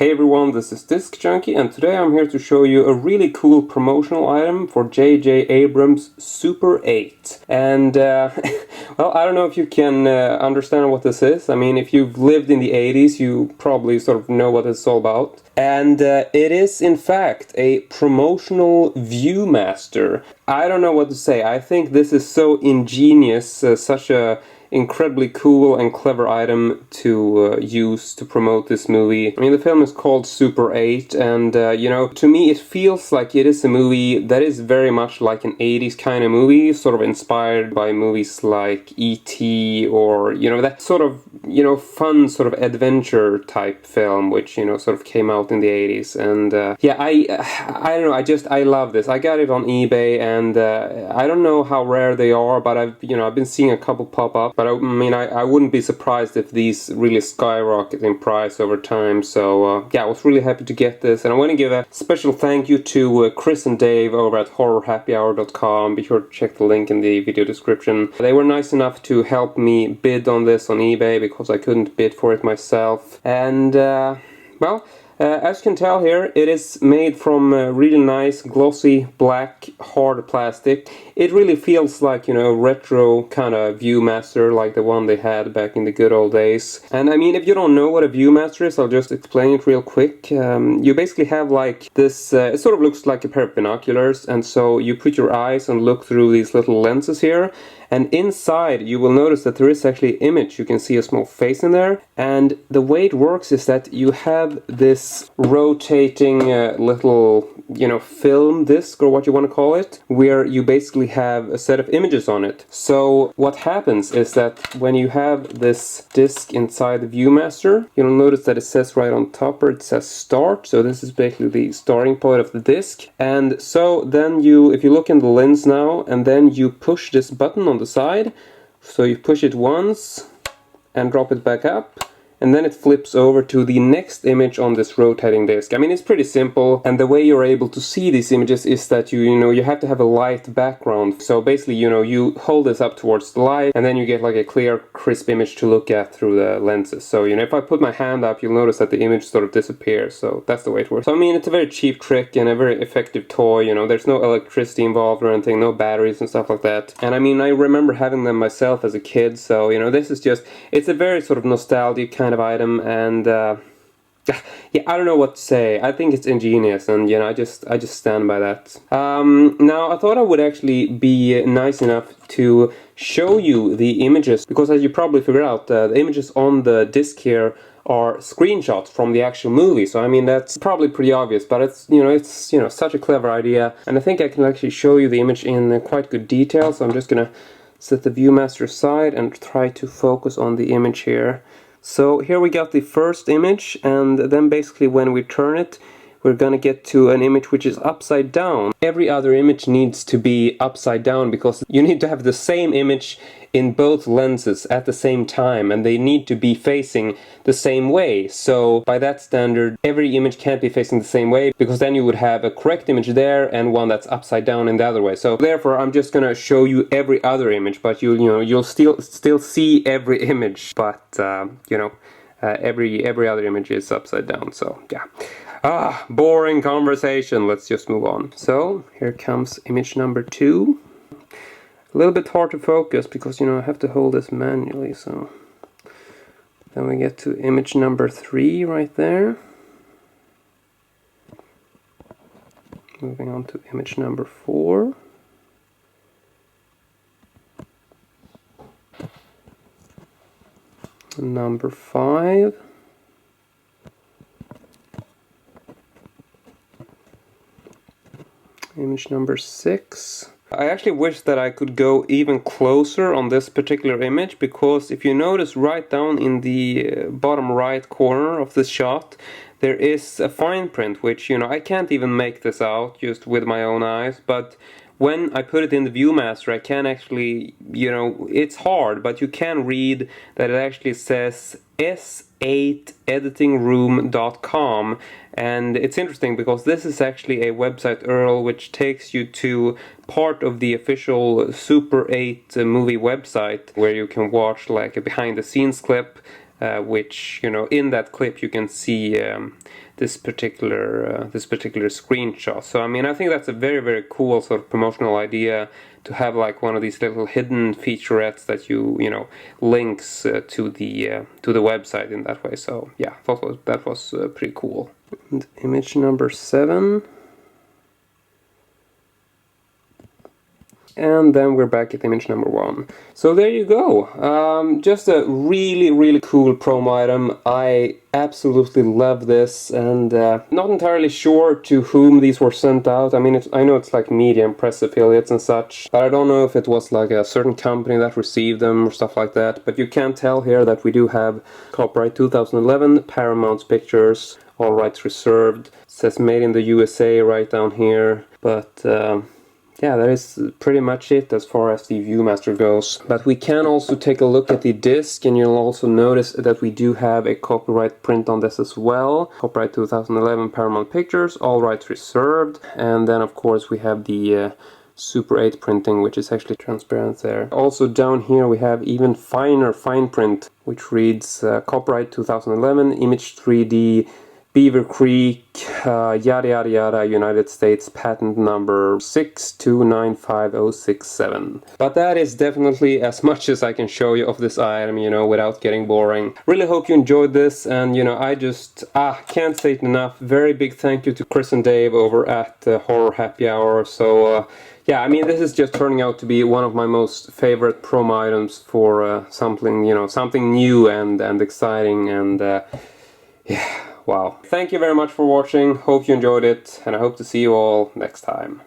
Hey everyone, this is Disc Junkie, and today I'm here to show you a really cool promotional item for J.J. Abrams' Super 8. And, well, I don't know if you can understand what this is. I mean, if you've lived in the 80s, you probably sort of know what it's all about. And it is, in fact, a promotional Viewmaster. I don't know what to say. I think this is so ingenious, such a incredibly cool and clever item to use to promote this movie. I mean, the film is called Super 8, and you know, to me it feels like it is a movie that is very much like an 80s kind of movie, sort of inspired by movies like E.T. or, you know, that sort of, you know, fun sort of adventure type film, which, you know, sort of came out in the 80s. And yeah, I don't know, I love this. I got it on eBay, and I don't know how rare they are, but I've been seeing a couple pop up. But I mean, I wouldn't be surprised if these really skyrocket in price over time. So yeah, I was really happy to get this, and I want to give a special thank you to Chris and Dave over at horrorhappyhour.com. Be sure to check the link in the video description. They were nice enough to help me bid on this on eBay because I couldn't bid for it myself. And well, as you can tell here, it is made from really nice, glossy, black, hard plastic. It really feels like, you know, a retro kind of Viewmaster, like the one they had back in the good old days. And I mean, if you don't know what a Viewmaster is, I'll just explain it real quick. You basically have like this, it sort of looks like a pair of binoculars, and so you put your eyes and look through these little lenses here. And inside, you will notice that there is actually an image. You can see a small face in there. And the way it works is that you have this rotating little, you know, film disc, or what you want to call it, where you basically have a set of images on it. So what happens is that when you have this disc inside the Viewmaster, you'll notice that it says right on top where it says start. So this is basically the starting point of the disc. And so then if you look in the lens now, and then you push this button on the side, so you push it once and drop it back up, and then it flips over to the next image on this rotating disc. I mean, it's pretty simple, and the way you're able to see these images is that you have to have a light background. So basically, you know, you hold this up towards the light, and then you get like a clear, crisp image to look at through the lenses. So, you know, if I put my hand up, you'll notice that the image sort of disappears. So that's the way it works. So I mean, it's a very cheap trick and a very effective toy. You know, there's no electricity involved or anything, no batteries and stuff like that. And I mean, I remember having them myself as a kid. So, you know, this is just, it's a very sort of nostalgic kind of item, and yeah, I don't know what to say. I think it's ingenious, and you know, I just stand by that. Now, I thought I would actually be nice enough to show you the images, because as you probably figured out, the images on the disc here are screenshots from the actual movie. So I mean, that's probably pretty obvious, but it's such a clever idea, and I think I can actually show you the image in quite good detail. So I'm just gonna set the Viewmaster aside and try to focus on the image here. So here we got the first image, and then basically when we turn it, we're gonna get to an image which is upside down. Every other image needs to be upside down because you need to have the same image in both lenses at the same time, and they need to be facing the same way. So by that standard, every image can't be facing the same way, because then you would have a correct image there and one that's upside down in the other way. So therefore, I'm just gonna show you every other image, but you'll still see every image, but every other image is upside down. So yeah. Boring conversation. Let's just move on. So here comes image number 2. A little bit hard to focus because, you know, I have to hold this manually. So then we get to image number 3 right there. Moving on to image number 4. Number 5. Image number 6. I actually wish that I could go even closer on this particular image, because if you notice right down in the bottom right corner of this shot, there is a fine print, which, you know, I can't even make this out just with my own eyes, but when I put it in the Viewmaster, I can actually, you know, it's hard, but you can read that it actually says s8editingroom.com, and it's interesting because this is actually a website URL which takes you to part of the official Super 8 movie website, where you can watch like a behind the scenes clip which, you know, in that clip you can see this particular screenshot. So I mean, I think that's a very, very cool sort of promotional idea, to have like one of these little hidden featurettes that you know, links to the website in that way. So yeah, I thought that was pretty cool. And image number 7. And then we're back at image number 1. So there you go. Just a really, really cool promo item. I absolutely love this, and not entirely sure to whom these were sent out. I mean, I know it's like media and press affiliates and such, but I don't know if it was like a certain company that received them or stuff like that. But you can tell here that we do have copyright 2011, Paramount Pictures, all rights reserved. It says made in the USA right down here, but yeah, that is pretty much it as far as the Viewmaster goes. But we can also take a look at the disc, and you'll also notice that we do have a copyright print on this as well. Copyright 2011 Paramount Pictures, all rights reserved. And then of course we have the Super 8 printing, which is actually transparent there. Also down here we have even finer fine print, which reads copyright 2011, Image3D, Beaver Creek, yada yada yada, United States, patent number 6295067. But that is definitely as much as I can show you of this item, you know, without getting boring. Really hope you enjoyed this, and you know, I just can't say it enough. Very big thank you to Chris and Dave over at Horror Happy Hour. So yeah, I mean, this is just turning out to be one of my most favorite promo items for something, you know, something new and exciting, and yeah. Wow. Thank you very much for watching, hope you enjoyed it, and I hope to see you all next time.